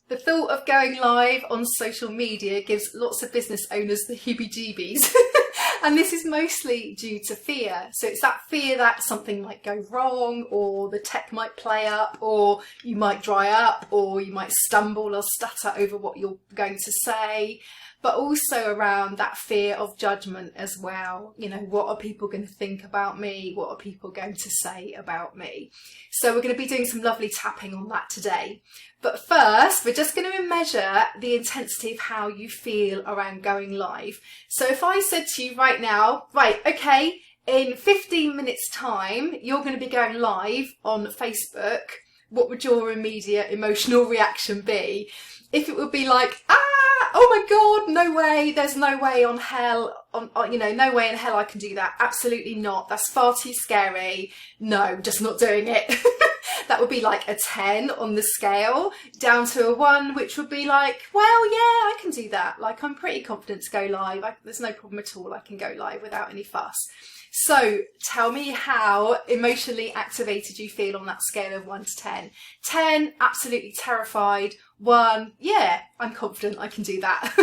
The thought of going live on social media gives lots of business owners the heebie-jeebies. And this is mostly due to fear. So it's that fear that something might go wrong, or the tech might play up, or you might dry up, or you might stumble or stutter over what you're going to say. But also around that fear of judgment as well. You know, what are people going to think about me? What are people going to say about me? So we're going to be doing some lovely tapping on that today. But first, we're just going to measure the intensity of how you feel around going live. So if I said to you right now, right, okay, in 15 minutes time, you're going to be going live on Facebook, what would your immediate emotional reaction be? If it would be like, oh my God, no way, there's no way on hell, no way in hell I can do that. Absolutely not. That's far too scary. No, just not doing it. That would be like a 10 on the scale, down to a 1, which would be like, well, yeah, I can do that. Like, I'm pretty confident to go live. There's no problem at all. I can go live without any fuss. So tell me how emotionally activated you feel on that scale of 1 to 10. 10, absolutely terrified. 1, yeah, I'm confident I can do that.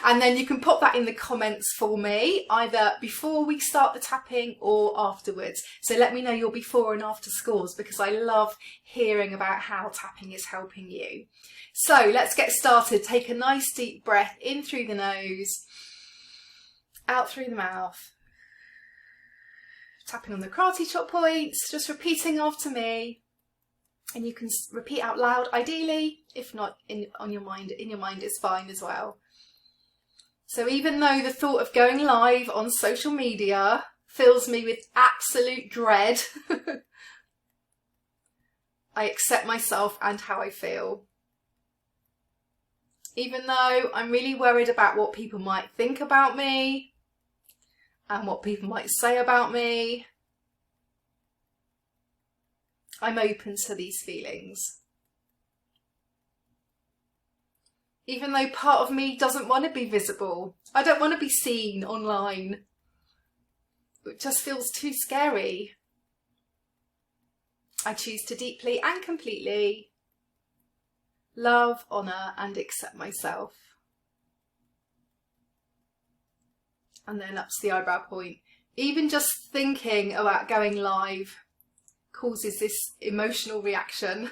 And then you can pop that in the comments for me, either before we start the tapping or afterwards. So let me know your before and after scores, because I love hearing about how tapping is helping you. So let's get started. Take a nice deep breath in through the nose, out through the mouth. Tapping on the karate chop points, just repeating after me. And you can repeat out loud, ideally. If not, in your mind is fine as well. So even though the thought of going live on social media fills me with absolute dread, I accept myself and how I feel. Even though I'm really worried about what people might think about me and what people might say about me, I'm open to these feelings. Even though part of me doesn't want to be visible. I don't want to be seen online. It just feels too scary. I choose to deeply and completely love, honour and accept myself. And then up to the eyebrow point. Even just thinking about going live causes this emotional reaction.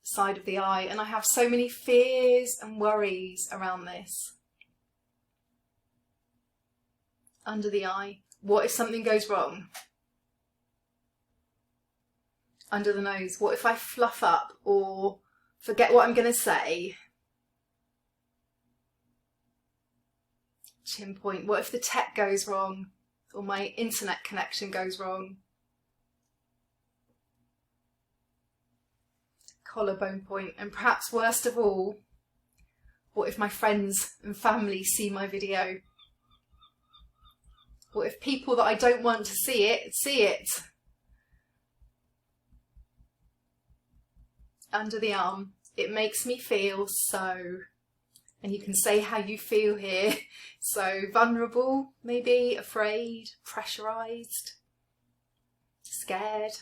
Side of the eye, and I have so many fears and worries around this. Under the eye, what if something goes wrong? Under the nose, what if I fluff up or forget what I'm going to say? Chin point, what if the tech goes wrong or my internet connection goes wrong? Collarbone point, and perhaps worst of all, what if my friends and family see my video? What if people that I don't want to see it? Under the arm, it makes me feel so, and you can say how you feel here, so vulnerable, maybe afraid, pressurized, scared,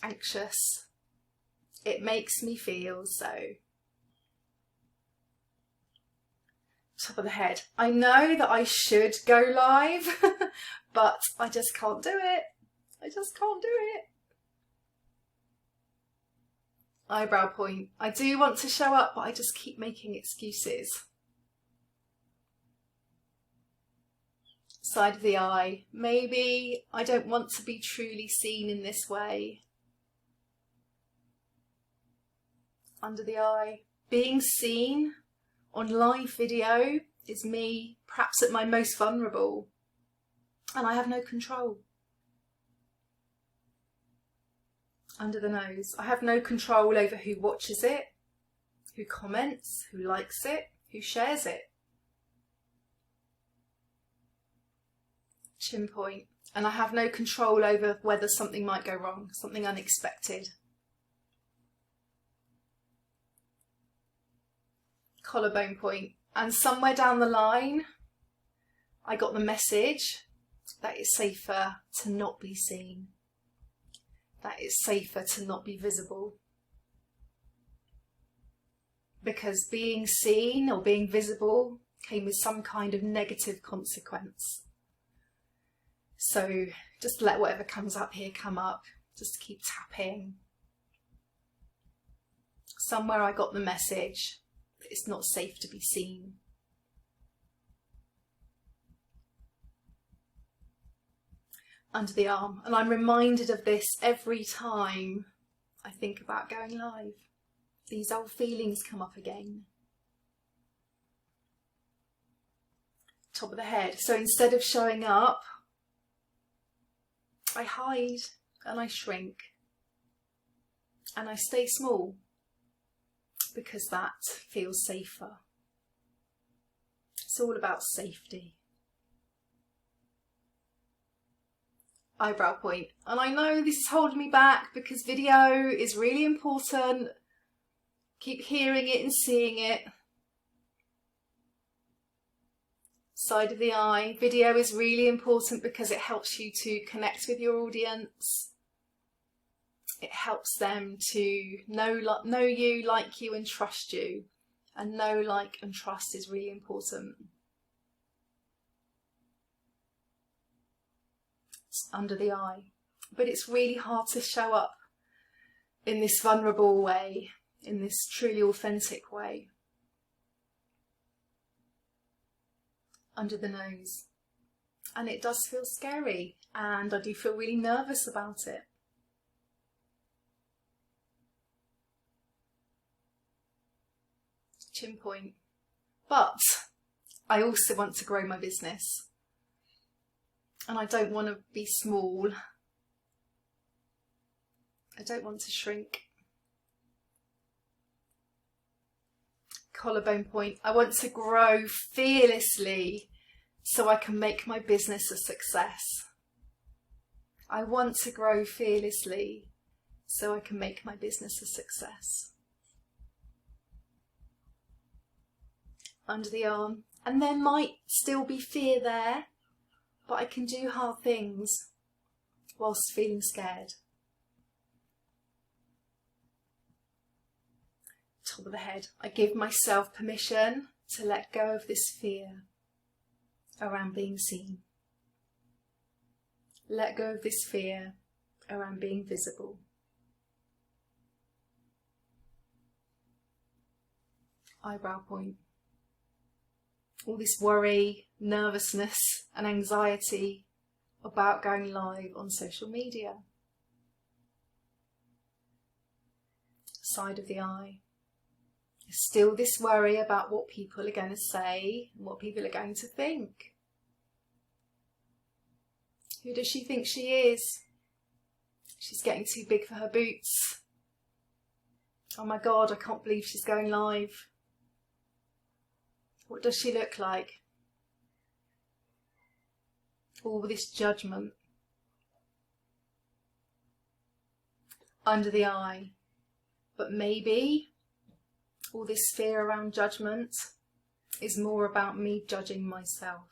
anxious. It makes me feel so. Top of the head. I know that I should go live, but I just can't do it. I just can't do it. Eyebrow point. I do want to show up, but I just keep making excuses. Side of the eye. Maybe I don't want to be truly seen in this way. Under the eye. Being seen on live video is me perhaps at my most vulnerable, and I have no control. Under the nose. I have no control over who watches it, who comments, who likes it, who shares it. Chin point. And I have no control over whether something might go wrong, something unexpected. Collarbone point. And somewhere down the line, I got the message that it's safer to not be seen, that it's safer to not be visible. because being seen or being visible came with some kind of negative consequence. So just let whatever comes up here come up, just keep tapping. Somewhere I got the message that it's not safe to be seen. Under the arm, and I'm reminded of this every time I think about going live. These old feelings come up again. Top of the head. So instead of showing up, I hide and I shrink and I stay small because that feels safer. It's all about safety. Eyebrow point. And I know this is holding me back because video is really important. Keep hearing it and seeing it. Side of the eye. Video is really important because it helps you to connect with your audience. It helps them to know you, like you and trust you. And know, like and trust is really important. It's under the eye. But it's really hard to show up in this vulnerable way, in this truly authentic way. Under the nose. And it does feel scary, and I do feel really nervous about it. Chin point. But I also want to grow my business. And I don't want to be small. I don't want to shrink. Collarbone point. I want to grow fearlessly so I can make my business a success. I want to grow fearlessly so I can make my business a success. Under the arm. And there might still be fear there, but I can do hard things whilst feeling scared. Top of the head. I give myself permission to let go of this fear around being seen. Let go of this fear around being visible. Eyebrow point. All this worry, nervousness and anxiety about going live on social media. Side of the eye. Still this worry about what people are going to say and what people are going to think. Who does she think she is? She's getting too big for her boots. Oh my God, I can't believe she's going live. What does she look like? All this judgment. Under the eye. But maybe all this fear around judgment is more about me judging myself.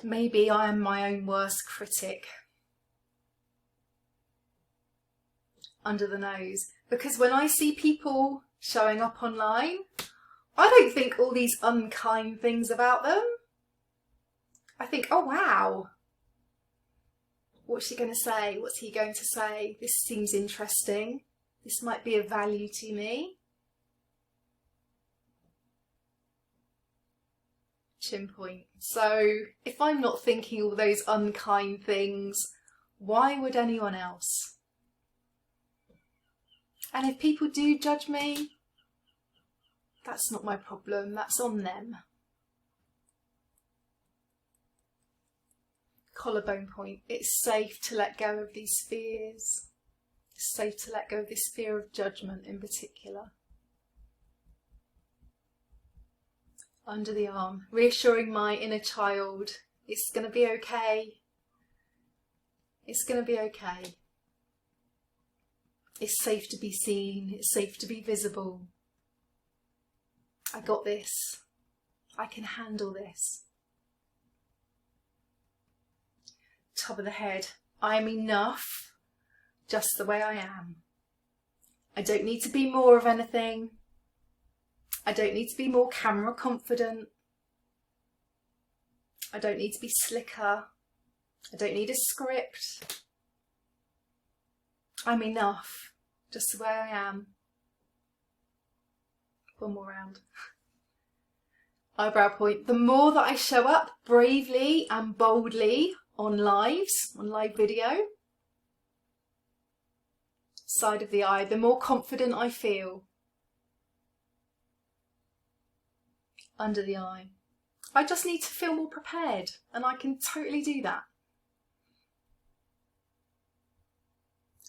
Maybe I am my own worst critic. Under the nose. Because when I see people showing up online, I don't think all these unkind things about them. I think, oh wow, what's she going to say? What's he going to say? This seems interesting. This might be of value to me. Chin point. So if I'm not thinking all those unkind things, why would anyone else? And if people do judge me, that's not my problem, that's on them. Collarbone point. It's safe to let go of these fears. It's safe to let go of this fear of judgment in particular. Under the arm. Reassuring my inner child, it's going to be okay. It's going to be okay. It's safe to be seen. It's safe to be visible. I got this. I can handle this. Top of the head. I am enough just the way I am. I don't need to be more of anything. I don't need to be more camera confident. I don't need to be slicker. I don't need a script. I'm enough, just the way I am. One more round. Eyebrow point. The more that I show up bravely and boldly on live video, side of the eye, the more confident I feel. Under the eye. I just need to feel more prepared, and I can totally do that.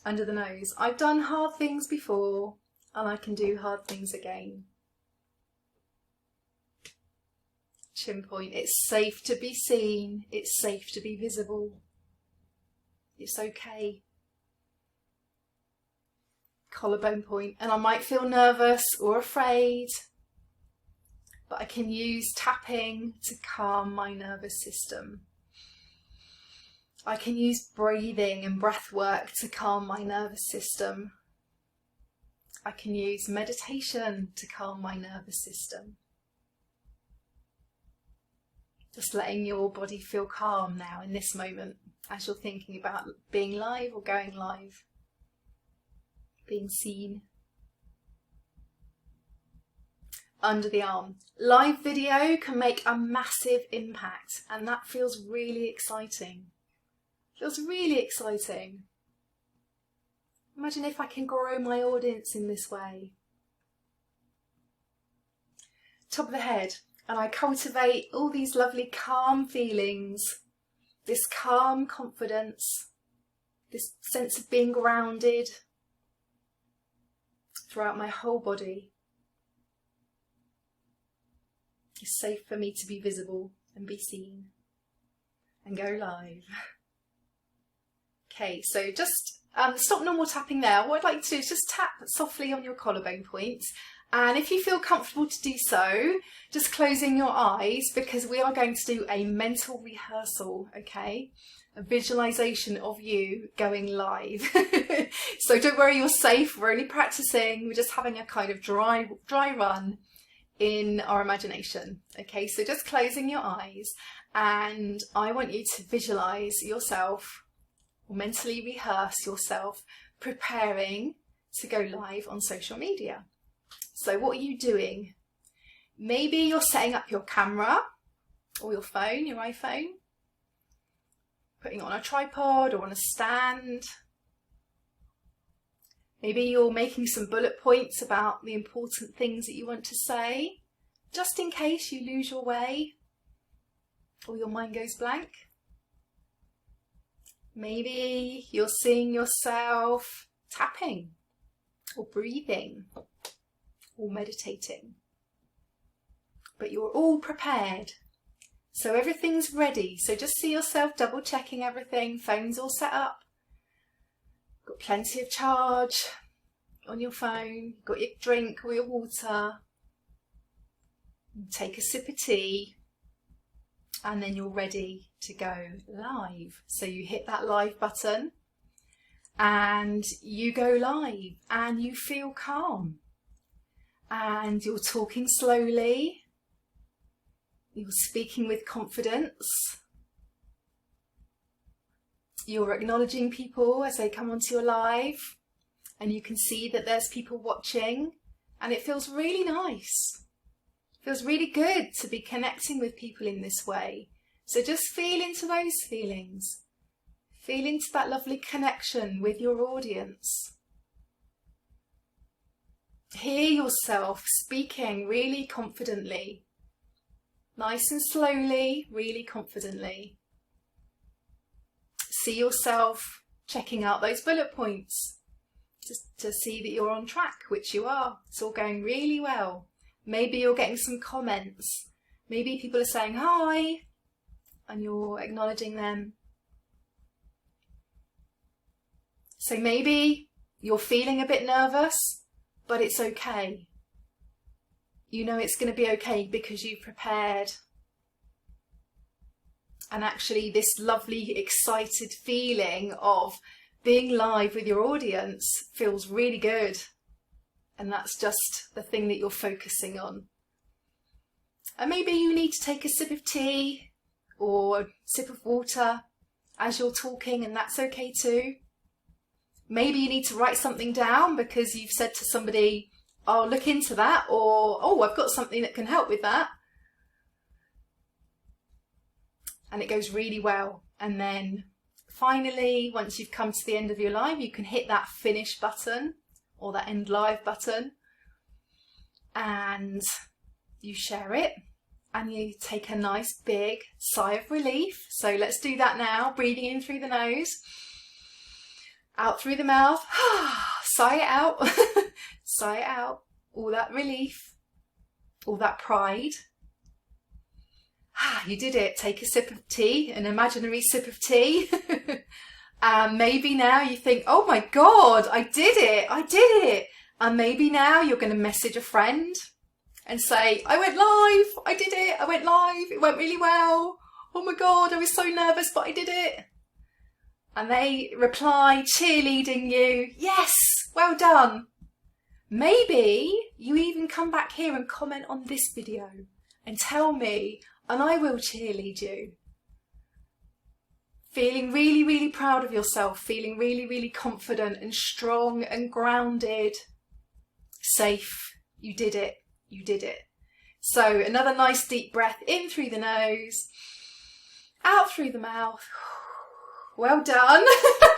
Under the nose. I've done hard things before, and I can do hard things again. Chin point. It's safe to be seen. It's safe to be visible. It's okay. Collarbone point. And I might feel nervous or afraid, but I can use tapping to calm my nervous system. I can use breathing and breath work to calm my nervous system. I can use meditation to calm my nervous system. Just letting your body feel calm now in this moment as you're thinking about being live or going live, being seen. Under the arm. Live video can make a massive impact, and that feels really exciting. Feels really exciting. Imagine if I can grow my audience in this way. Top of the head. And I cultivate all these lovely calm feelings, this calm confidence, this sense of being grounded throughout my whole body. It's safe for me to be visible and be seen and go live. Okay, so just stop normal tapping there. What I'd like to do is just tap softly on your collarbone points. And if you feel comfortable to do so, just closing your eyes, because we are going to do a mental rehearsal, okay? A visualization of you going live. So don't worry, you're safe. We're only practicing. We're just having a kind of dry run in our imagination. Okay, so just closing your eyes, and I want you to visualize yourself, or mentally rehearse yourself, preparing to go live on social media. So what are you doing? Maybe you're setting up your camera or your phone, your iPhone, putting it on a tripod or on a stand. Maybe you're making some bullet points about the important things that you want to say, just in case you lose your way or your mind goes blank. Maybe you're seeing yourself tapping or breathing or meditating, but you're all prepared, so everything's ready. So just see yourself double checking everything. Phone's all set up, got plenty of charge on your phone, got your drink or your water, take a sip of tea, and then you're ready to go live. So you hit that live button and you go live, and you feel calm. And you're talking slowly, you're speaking with confidence, you're acknowledging people as they come onto your live, and you can see that there's people watching, and it feels really nice. It feels really good to be connecting with people in this way. So just feel into those feelings. Feel into that lovely connection with your audience. Hear yourself speaking really confidently, nice and slowly, really confidently. See yourself checking out those bullet points just to see that you're on track, which you are. It's all going really well. Maybe you're getting some comments. Maybe people are saying hi and you're acknowledging them. So maybe you're feeling a bit nervous, but it's okay. You know it's going to be okay because you've prepared. And actually this lovely excited feeling of being live with your audience feels really good. and that's just the thing that you're focusing on. And maybe you need to take a sip of tea or a sip of water as you're talking, and that's okay too. Maybe you need to write something down because you've said to somebody, I'll look into that, or, oh, I've got something that can help with that. And it goes really well. And then finally, once you've come to the end of your live, you can hit that finish button or that end live button, and you share it. And you take a nice big sigh of relief. So let's do that now. Breathing in through the nose, out through the mouth. Sigh it out. Sigh it out. All that relief, all that pride. You did it. Take a sip of tea, an imaginary sip of tea. And maybe now you think, oh my God, I did it. I did it. And maybe now you're going to message a friend and say, I went live, I did it, I went live, it went really well. Oh my God, I was so nervous, but I did it. And they reply, cheerleading you, yes, well done. Maybe you even come back here and comment on this video and tell me, and I will cheerlead you. Feeling really, really proud of yourself, feeling really, really confident and strong and grounded. Safe, you did it. You did it. So another nice deep breath in through the nose, out through the mouth. Well done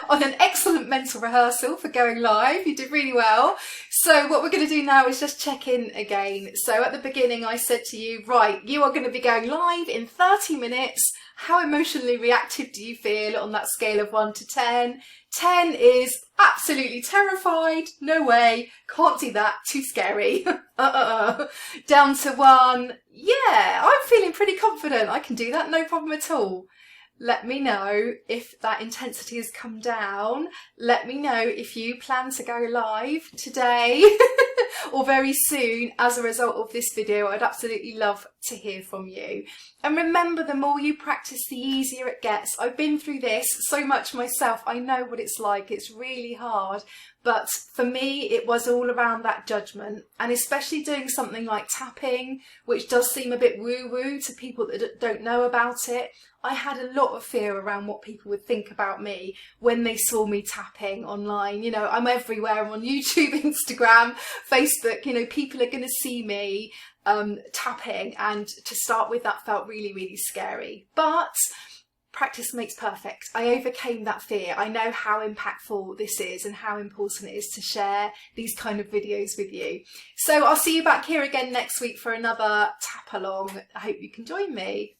on an excellent mental rehearsal for going live. You did really well. So what we're going to do now is just check in again. So at the beginning I said to you, right, you are going to be going live in 30 minutes. How emotionally reactive do you feel on that scale of 1 to 10? 10 is absolutely terrified, no way, can't do that, too scary. Down to 1, yeah, I'm feeling pretty confident, I can do that, no problem at all. Let me know if that intensity has come down. Let me know if you plan to go live today or very soon as a result of this video. I'd absolutely love to hear from you. And remember, the more you practice, the easier it gets. I've been through this so much myself. I know what it's like. It's really hard. But for me, it was all around that judgment, and especially doing something like tapping, which does seem a bit woo-woo to people that don't know about it. I had a lot of fear around what people would think about me when they saw me tapping online. You know, I'm everywhere. I'm on YouTube, Instagram, Facebook. You know, people are going to see me tapping, and to start with, that felt really, really scary. But practice makes perfect. I overcame that fear. I know how impactful this is and how important it is to share these kind of videos with you. So I'll see you back here again next week for another tap along. I hope you can join me.